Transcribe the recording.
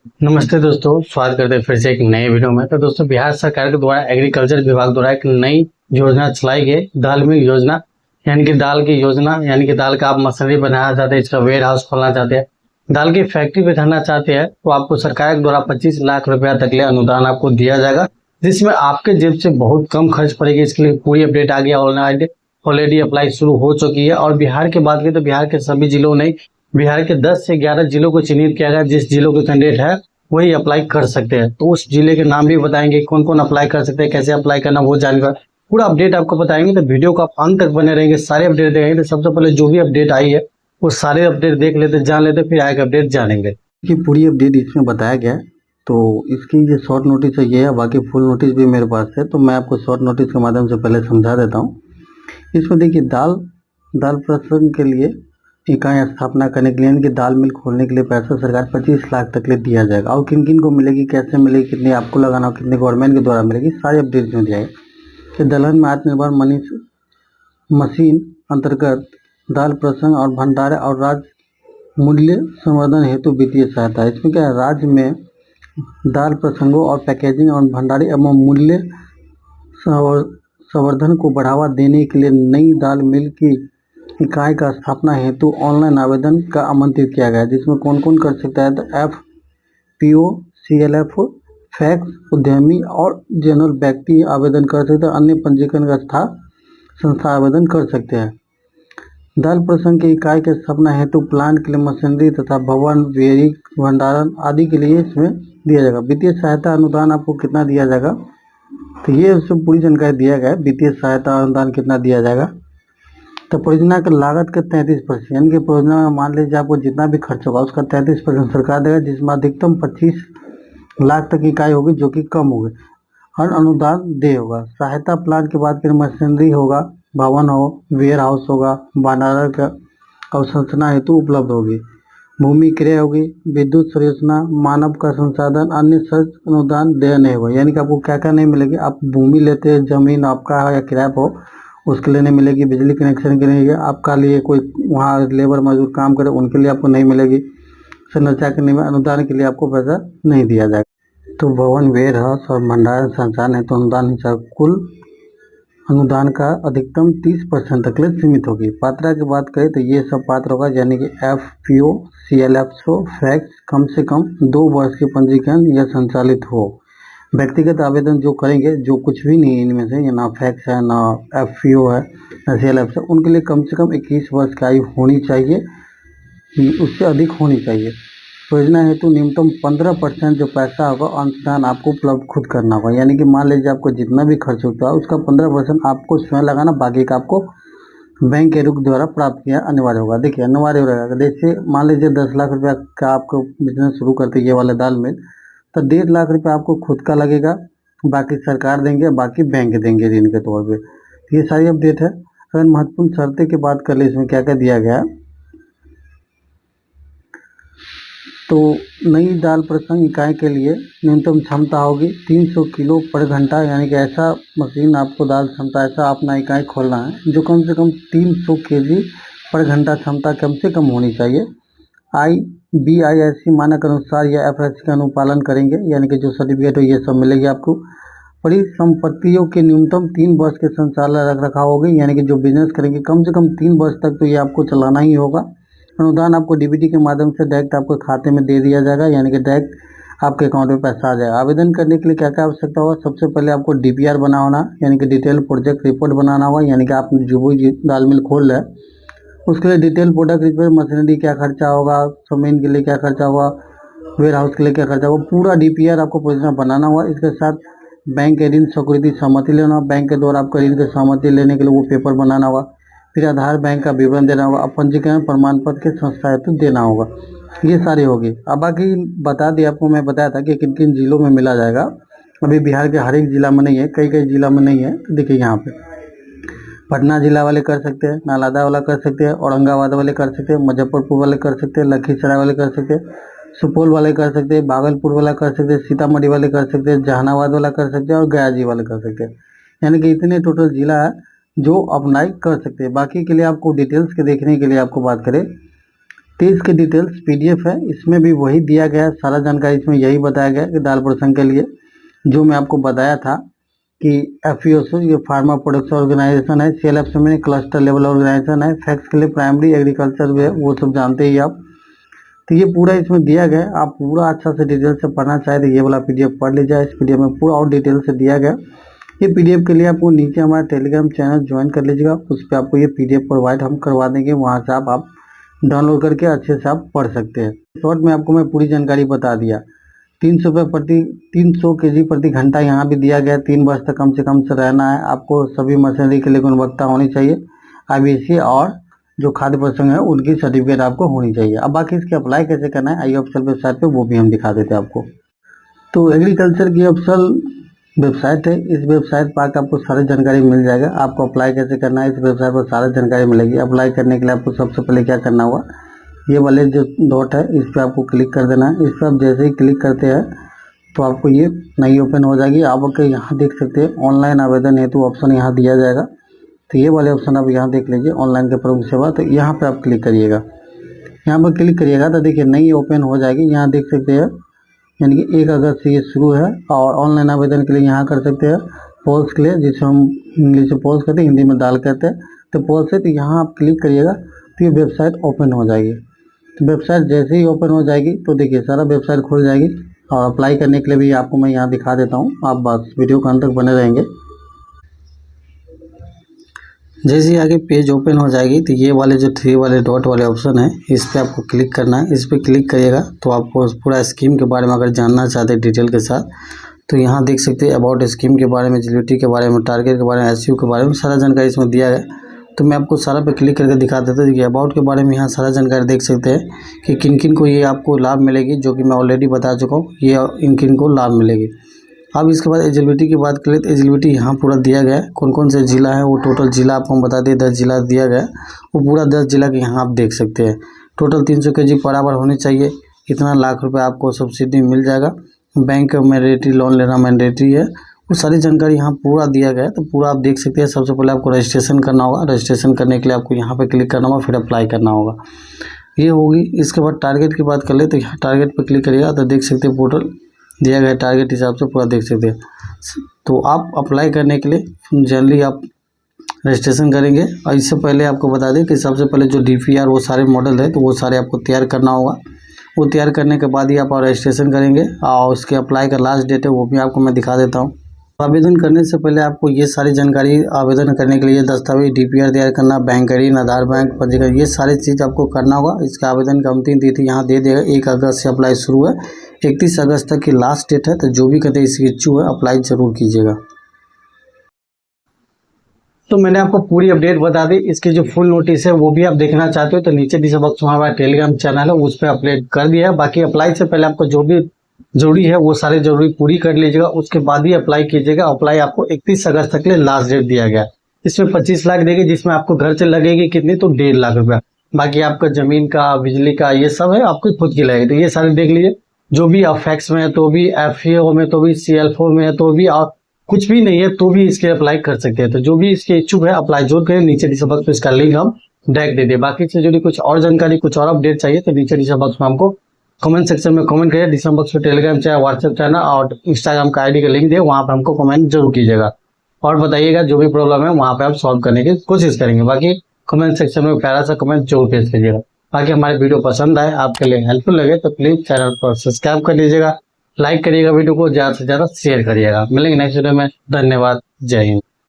नमस्ते दोस्तों, स्वागत करते हैं फिर से एक नए वीडियो में। तो दोस्तों, बिहार सरकार के द्वारा एग्रीकल्चर विभाग द्वारा एक नई योजना चलाई गई, दाल मिल योजना। यानी कि दाल की योजना, यानी कि दाल का आप मशीनरी बनाना चाहते हैं, इसका वेयर हाउस खोलना चाहते हैं, दाल की फैक्ट्री बैठाना चाहते हैं, तो आपको सरकार के द्वारा 25 लाख रुपया तक ले अनुदान आपको दिया जाएगा, जिसमें आपके जेब से बहुत कम खर्च पड़ेगी। इसके लिए पूरी अपडेट आ गया, ऑनलाइन ऑलरेडी अप्लाई शुरू हो चुकी है। और बिहार की बात करें तो बिहार के सभी जिलों ने, बिहार के 10 से 11 जिलों को चिन्हित किया गया, जिस जिलों के कैंडिडेट है वही अप्लाई कर सकते हैं। तो उस जिले के नाम भी बताएंगे, कौन कौन अप्लाई कर सकते हैं, कैसे अप्लाई करना वो जानकर पूरा अपडेट आपको बताएंगे। तो वीडियो को आप अंत तक बने रहेंगे, सारे अपडेट देखेंगे। तो सबसे पहले जो भी अपडेट आई है वो सारे अपडेट देख लेते, जान लेते, फिर आगे अपडेट जानेंगे की पूरी अपडेट इसमें बताया गया है। तो इसकी जो शॉर्ट नोटिस है ये है, बाकी फुल नोटिस भी मेरे पास है, तो मैं आपको शॉर्ट नोटिस के माध्यम से पहले समझा देता हूँ। इसमें देखिए, दाल दाल प्रसंस्करण के लिए इकाई स्थापना करने के लिए, यानी कि दाल मिल खोलने के लिए पैसा सरकार 25 लाख तक ले दिया जाएगा। और किन किन को मिलेगी, कैसे मिलेगी, कितनी आपको लगाना हो, कितने गवर्नमेंट के द्वारा मिलेगी, सारी अपडेट में दिया है कि दलहन में आत्मनिर्भर मशीन अंतर्गत दाल प्रसंग और भंडारण और राज्य मूल्य संवर्धन हेतु वित्तीय सहायता। इसमें क्या है, राज्य में दाल प्रसंगों और पैकेजिंग और भंडारण एवं मूल्य संवर्धन को बढ़ावा देने के लिए नई दाल मिल की इकाई का स्थापना हेतु ऑनलाइन आवेदन का आमंत्रित किया गया है, जिसमें कौन कौन कर सकता है। तो FPO, CLF, फैक्स उद्यमी और जनरल व्यक्ति आवेदन कर सकते हैं। अन्य पंजीकरण का संस्था आवेदन कर सकते हैं। दाल प्रसंग की इकाई के स्थापना हेतु प्लांट के लिए मशीनरी तथा भवन, डेयरी, भंडारण आदि के लिए इसमें दिया जाएगा। वित्तीय सहायता अनुदान आपको कितना दिया जाएगा, तो ये उससे पूरी जानकारी दिया गया है। वित्तीय सहायता अनुदान कितना दिया जाएगा, तो परियोजना की लागत के 33%, यानी कि परियोजना में मान लीजिए आपको जितना भी खर्च होगा उसका 33% सरकार देगा, जिसमें अधिकतम 25 लाख तक इकाई होगी, जो कि कम होगी, और अनुदान दे होगा। सहायता प्लान की बात करें, मशीनरी होगा, भवन हो, वेयर हाउस होगा, भंडारण का अवसंरचना हेतु उपलब्ध होगी, भूमि क्रय होगी, विद्युत संरचना, मानव का संसाधन, अन्य सर्च अनुदान देय नहीं होगा। यानी कि आपको क्या क्या नहीं मिलेगी, आप भूमि लेते हैं, जमीन आपका है या किराए पर हो, उसके लिए नहीं मिलेगी। बिजली कनेक्शन के लिए आपका लिए कोई वहाँ लेबर मजदूर काम करे, उनके लिए आपको नहीं मिलेगी। संरचना के लिए अनुदान के लिए आपको पैसा नहीं दिया जाएगा। तो भवन, वेयर हाउस और भंडारण संचालन हेतु अनुदान हिसाब कुल अनुदान का अधिकतम 30% तक ले सीमित होगी। पात्रता की बात करें तो ये सब पात्र होगा, यानी कि FPO, CLF, फैक्स कम से कम 2 वर्ष के पंजीकरण या संचालित हो। व्यक्तिगत आवेदन जो करेंगे, जो कुछ भी नहीं इनमें से, ये ना फैक्स है, ना FPO है, ना CLF है, उनके लिए कम से कम 21 वर्ष की आयु होनी चाहिए, उससे अधिक होनी चाहिए। योजना हेतु न्यूनतम 15% जो पैसा होगा अंशदान आपको उपलब्ध खुद करना होगा। यानी कि मान लीजिए आपको जितना भी खर्च होता है उसका 15% आपको स्वयं लगाना, बाकी का आपको बैंक के रुख द्वारा प्राप्त किया अनिवार्य होगा। देखिए, अनिवार्य रहेगा। जैसे मान लीजिए 10 लाख रुपया का आपको बिजनेस शुरू करते ये वाले दाल में, तो 1.5 लाख रुपया आपको खुद का लगेगा, बाकी सरकार देंगे, बाकी बैंक देंगे ऋण के तौर पे। ये सारी अपडेट है। अगर महत्वपूर्ण शर्तें की बात कर ले, इसमें क्या क्या दिया गया है, तो नई दाल प्रसंग इकाई के लिए न्यूनतम क्षमता होगी 300 किलो पर घंटा, यानी कि ऐसा मशीन आपको दाल क्षमता ऐसा अपना इकाई खोलना है जो कम से कम 300 kg पर घंटा क्षमता कम से कम होनी चाहिए। BIS मानक अनुसार या FSC का अनुपालन करेंगे, यानी कि जो सर्टिफिकेट हो ये सब मिलेगी आपको। परिसंपत्तियों के न्यूनतम 3 वर्ष के संचालन रख रखाव होगी, यानी कि जो बिजनेस करेंगे कम से कम 3 वर्ष तक तो ये आपको चलाना ही होगा। अनुदान आपको DBT के माध्यम से डायरेक्ट आपके खाते में दे दिया जाएगा, यानी कि डायरेक्ट आपके अकाउंट में पैसा आ जाएगा। आवेदन करने के लिए क्या क्या आवश्यकता होगा, सबसे पहले आपको DPR बना होना, यानी कि डिटेल प्रोजेक्ट रिपोर्ट बनाना होगा। यानी कि आप जो भी दाल मिल खोल रहे हैं उसके लिए डिटेल प्रोडक्ट रिपोर्ट, मशीनरी क्या खर्चा होगा, जमीन के लिए क्या खर्चा होगा, वेयर हाउस के लिए क्या खर्चा होगा, पूरा DPR आपको परियोजना बनाना होगा। इसके साथ बैंक के ऋण स्वीकृति सहमति लेना होगा, बैंक के द्वारा आपका ऋण की सहमति लेने के लिए वो पेपर बनाना होगा। फिर आधार बैंक का विवरण देना होगा, पंजीकरण प्रमाण पत्र के संस्था हेतु देना होगा। ये सारी होगी। अब बाकी बता दिया आपको, मैं बताया था कि किन किन जिलों में मिला जाएगा। अभी बिहार के हर एक जिला में नहीं है, कई कई जिला में नहीं है। तो देखिए यहाँ पे पटना जिला वाले कर सकते हैं, नालंदा वाला कर सकते हैं, औरंगाबाद वाले कर सकते हैं, मुजफ्फरपुर वाले कर सकते हैं, लखीसराय वाले कर सकते हैं, सुपौल वाले कर सकते हैं, भागलपुर वाला कर सकते हैं, सीतामढ़ी वाले कर सकते हैं, जहानाबाद वाला कर सकते हैं और गया जी वाले कर सकते हैं। यानी कि इतने टोटल जिला है जो अप्लाई कर सकते हैं। बाकी के लिए आपको डिटेल्स के देखने के लिए आपको बात करें 23 की डिटेल्स PDF है, इसमें भी वही दिया गया है सारा जानकारी। इसमें यही बताया गया कि दाल प्रोडक्शन के लिए जो मैं आपको बताया था कि FPO ये फार्मा प्रोडक्शन ऑर्गेनाइजेशन है, CLF में क्लस्टर लेवल ऑर्गेनाइजेशन है, फैक्स के लिए प्राइमरी एग्रीकल्चर भी है, वो सब जानते ही आप। तो ये पूरा इसमें दिया गया है, आप पूरा अच्छा से डिटेल से पढ़ना चाहे तो ये वाला PDF पढ़ लीजिए। इस PDF में पूरा और डिटेल से दिया गया। ये PDF के लिए आपको नीचे हमारा टेलीग्राम चैनल ज्वाइन कर लीजिएगा, उस पर आपको ये PDF प्रोवाइड हम करवा देंगे, वहाँ से आप डाउनलोड करके अच्छे से आप पढ़ सकते हैं। शॉर्ट में आपको मैं पूरी जानकारी बता दिया। 300 kg प्रति घंटा यहाँ भी दिया गया। 3 वर्ष तक कम से कम से रहना है आपको। सभी मशीनरी के लिए गुणवत्ता होनी चाहिए, IBC और जो खाद्य प्रसंग है उनकी सर्टिफिकेट आपको होनी चाहिए। अब बाकी इसके अप्लाई कैसे करना है ऑफिशियल वेबसाइट पे वो भी हम दिखा देते हैं आपको। तो एग्रीकल्चर की ऑफिशियल वेबसाइट है, इस वेबसाइट पर आपको सारी जानकारी मिल जाएगा। आपको अप्लाई कैसे करना है इस वेबसाइट पर सारी जानकारी मिलेगी। अप्लाई करने के लिए आपको सबसे पहले क्या करना होगा, ये वाले जो डॉट है इस पर आपको क्लिक कर देना है। इस पर आप जैसे ही क्लिक करते हैं तो आपको ये नई ओपन हो जाएगी। आप यहाँ देख सकते हैं ऑनलाइन आवेदन हेतु ऑप्शन यहाँ दिया जाएगा। तो ये वाले ऑप्शन आप यहाँ देख लीजिए, ऑनलाइन के प्रमुख सेवा, तो यहाँ पे आप क्लिक करिएगा। यहाँ पर क्लिक करिएगा तो देखिए नई ओपन हो जाएगी। यहाँ देख सकते हैं यानी कि 1 अगस्त से ये शुरू है और ऑनलाइन आवेदन के लिए यहाँ कर सकते हैं पोल्स के लिए, जिसे हम इंग्लिश में पोल्स कहते हैं, हिंदी में दाल कहते हैं। तो पोल्स है तो यहाँ आप क्लिक करिएगा तो ये वेबसाइट ओपन हो जाएगी। तो वेबसाइट जैसे ही ओपन हो जाएगी तो देखिए सारा वेबसाइट खुल जाएगी। और अप्लाई करने के लिए भी आपको मैं यहाँ दिखा देता हूँ, आप बस वीडियो के अंत तक बने रहेंगे। जैसे ही आगे पेज ओपन हो जाएगी तो ये वाले जो 3 वाले डॉट वाले ऑप्शन है इस पर आपको क्लिक करना है। इस पर क्लिक करिएगा तो आपको पूरा स्कीम के बारे में अगर जानना चाहते हैं डिटेल के साथ तो यहाँ देख सकते हैं अबाउट स्कीम के बारे में, एलिजिबिलिटी के बारे में, टारगेट के बारे में, SU के बारे में सारा जानकारी इसमें दिया है। तो मैं आपको सारा पे क्लिक करके दिखा देता हूँ कि अबाउट के बारे में यहाँ सारा जानकारी देख सकते हैं कि किन किन को ये आपको लाभ मिलेगी, जो कि मैं ऑलरेडी बता चुका हूँ, ये इन किन को लाभ मिलेगी। अब इसके बाद एलिजिबिलिटी की बात करें तो एलिजिबिलिटी यहाँ पूरा दिया गया है, कौन कौन से जिला है वो टोटल जिला आपको हम बता दें 10 जिला दिया गया है, वो पूरा 10 जिला के यहाँ आप देख सकते हैं। टोटल 300 kg बराबर होनी चाहिए, इतना लाख रुपए आपको सब्सिडी मिल जाएगा। बैंक मैंडेटरी लोन लेना मैंडेटरी है, वो सारी जानकारी यहाँ पूरा दिया गया है। तो पूरा आप देख सकते हैं। सबसे पहले आपको रजिस्ट्रेशन करना होगा, रजिस्ट्रेशन करने के लिए आपको यहाँ पर क्लिक करना होगा, फिर अप्लाई करना होगा, ये होगी। इसके बाद टारगेट की बात कर ले तो यहाँ टारगेट पर क्लिक करिएगा तो देख सकते हैं पोर्टल दिया गया टारगेट हिसाब से पूरा देख सकते हैं। तो आप अप्लाई करने के लिए जनरली आप रजिस्ट्रेशन करेंगे। और इससे पहले आपको बता दें कि सबसे पहले जो DPR वो सारे मॉडल है तो वो सारे आपको तैयार करना होगा। वो तैयार करने के बाद ही आप रजिस्ट्रेशन करेंगे और उसके अप्लाई का लास्ट डेट है वो भी आपको मैं दिखा देता हूँ। आवेदन करने से पहले आपको ये सारी जानकारी, आवेदन करने के लिए दस्तावेज, DPR तैयार करना, बैंक ऋण, आधार बैंक पंजीकरण, ये सारी चीज़ आपको करना होगा। इसका आवेदन का अंतिम तिथि यहाँ दे देगा, 1 अगस्त से अप्लाई शुरू है, 31 अगस्त तक की लास्ट डेट है। तो जो भी कहते इसकी इच्छुक है अप्लाई जरूर कीजिएगा। तो मैंने आपको पूरी अपडेट बता दी। इसकी जो फुल नोटिस है वो भी आप देखना चाहते हो तो नीचे डिस्क्रिप्शन बॉक्स में हमारा टेलीग्राम चैनल है, उस पर अपडेट कर दिया है। बाकी अप्लाई से पहले आपको जो भी जरूरी है वो सारे जरूरी पूरी कर लीजिएगा, उसके बाद ही अप्लाई कीजिएगा। अप्लाई आपको 31 अगस्त तक के लिए लास्ट डेट दिया गया है। इसमें 25 लाख देगी, जिसमें आपको घर से लगेगी कितनी, तो 1.5 लाख रुपया। बाकी आपका जमीन का, बिजली का, ये सब है आपको खुद की लगेगी। तो ये सारे देख लीजिए, जो भी फैक्स में है तो भी, FAO में तो भी, CL4 में है तो भी, और कुछ भी नहीं है तो भी इसके अप्लाई कर सकते हैं। तो जो भी इसके इच्छुक है अप्लाई जरूर करें। नीचे डिस्क्रिप्शन बॉक्स में इसका लिंक हम डायरेक्ट दे दिए। बाकी से जुड़ी कुछ और जानकारी, कुछ और अपडेट चाहिए तो नीचे डिस्क्रिप्शन बॉक्स में हमको कमेंट सेक्शन में कमेंट करिए। डिस्क्रिप्शन बॉक्स में टेलीग्राम चैनल, व्हाट्सएप चैनल और इंस्टाग्राम का ID का लिंक दे, वहाँ पर हमको कमेंट जरूर कीजिएगा और बताइएगा जो भी प्रॉब्लम है वहाँ पे आप सॉल्व करने की कोशिश करेंगे। बाकी कमेंट सेक्शन में प्यारा सा कमेंट जरूर पेश कीजिएगा। बाकी हमारे वीडियो पसंद आए, आपके लिए हेल्पफुल लगे तो प्लीज चैनल को सब्सक्राइब कर लीजिएगा, लाइक करिएगा, वीडियो को ज्यादा से ज्यादा शेयर करिएगा। मिलेंगे नेक्स्ट वीडियो में। धन्यवाद, जय हिंद।